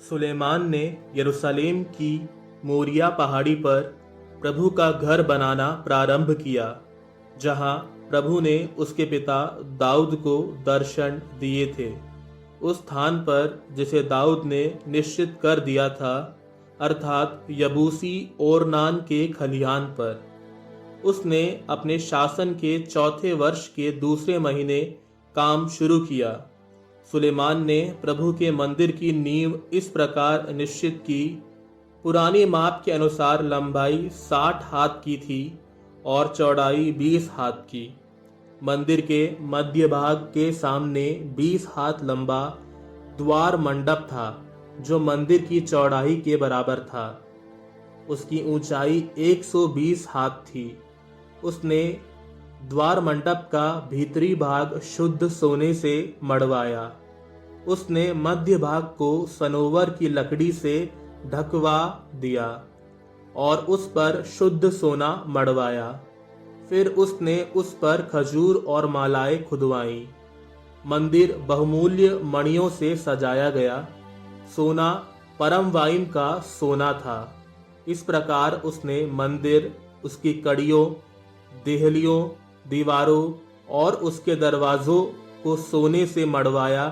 सुलेमान ने यरूशलेम की मोरिया पहाड़ी पर प्रभु का घर बनाना प्रारंभ किया, जहां प्रभु ने उसके पिता दाऊद को दर्शन दिए थे। उस स्थान पर जिसे दाऊद ने निश्चित कर दिया था, अर्थात यबूसी ओरनान के खलिहान पर। उसने अपने शासन के चौथे वर्ष के दूसरे महीने काम शुरू किया। सुलेमान ने प्रभु के मंदिर की नींव इस प्रकार निश्चित की। पुरानी माप के अनुसार लंबाई 60 हाथ की थी और चौड़ाई 20 हाथ की। मंदिर के मध्य भाग के सामने 20 हाथ लंबा द्वार मंडप था, जो मंदिर की चौड़ाई के बराबर था। उसकी ऊंचाई 120 हाथ थी। उसने द्वार मंडप का भीतरी भाग शुद्ध सोने से मढ़वाया। उसने मध्य भाग को सनोवर की लकड़ी से ढकवा दिया और उस पर शुद्ध सोना मढ़वाया। फिर उसने उस पर खजूर और मालाएं खुदवाईं। मंदिर बहुमूल्य मणियों से सजाया गया। सोना परम वाइन का सोना था। इस प्रकार उसने मंदिर, उसकी कड़ियों, देहलियों, दीवारों और उसके दरवाजों को सोने से मढ़वाया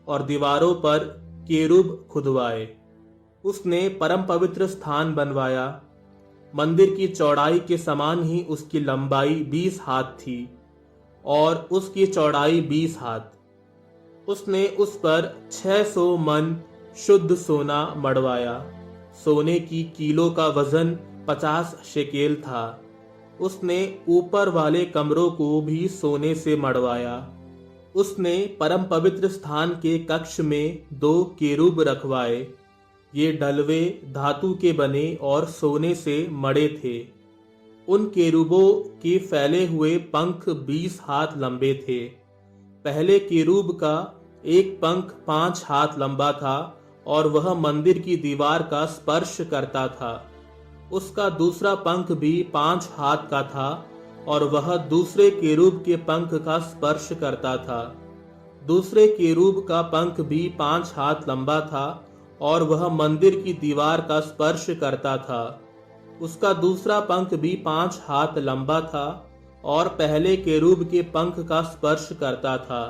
और दीवारों पर केरूब खुदवाए। उसने परम पवित्र स्थान बनवाया। मंदिर की चौड़ाई के समान ही उसकी लंबाई 20 हाथ थी और उसकी चौड़ाई 20 हाथ। उसने उस पर 600 मन शुद्ध सोना मढ़वाया। सोने की कीलों का वजन 50 शेकेल था। उसने ऊपर वाले कमरों को भी सोने से मढ़वाया। उसने परम पवित्र स्थान के कक्ष में 2 केरूब रखवाए। ये डलवे धातु के बने और सोने से मढ़े थे। उन केरूबों के फैले हुए पंख 20 हाथ लंबे थे। पहले केरूब का एक पंख 5 हाथ लंबा था और वह मंदिर की दीवार का स्पर्श करता था। उसका दूसरा पंख भी 5 हाथ का था और वह दूसरे केरूब के पंख का स्पर्श करता था। दूसरे केरूब का पंख भी 5 हाथ लंबा था और वह मंदिर की दीवार का स्पर्श करता था। उसका दूसरा पंख भी 5 हाथ लंबा था और पहले केरूब के पंख का स्पर्श करता था।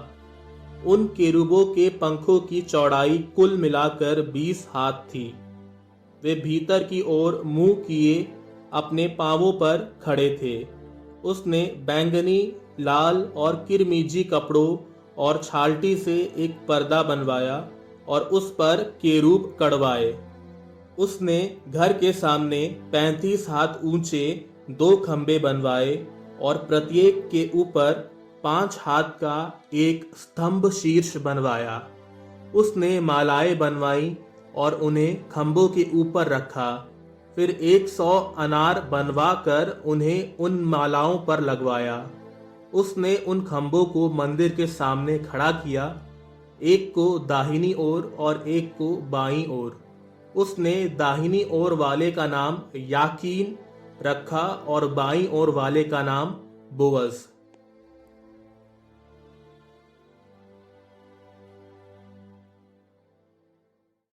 उन केरूबों के पंखों की चौड़ाई कुल मिलाकर 20 हाथ थी। वे भीतर की ओर मुंह किए अपने पांवों पर खड़े थे। उसने बैंगनी, लाल और किरमिजी कपड़ों और छालटी से एक पर्दा बनवाया और उस पर केरूब कड़वाए। उसने घर के सामने 35 हाथ ऊंचे 2 खंबे बनवाए और प्रत्येक के ऊपर 5 हाथ का एक स्तंभ शीर्ष बनवाया। उसने मालाएं बनवाई और उन्हें खंभों के ऊपर रखा। फिर 100 अनार बनवा कर उन्हें उन मालाओं पर लगवाया। उसने उन खंभों को मंदिर के सामने खड़ा किया, एक को दाहिनी ओर और एक को बाईं ओर। उसने दाहिनी ओर वाले का नाम याकीन रखा और बाईं ओर वाले का नाम बोअज।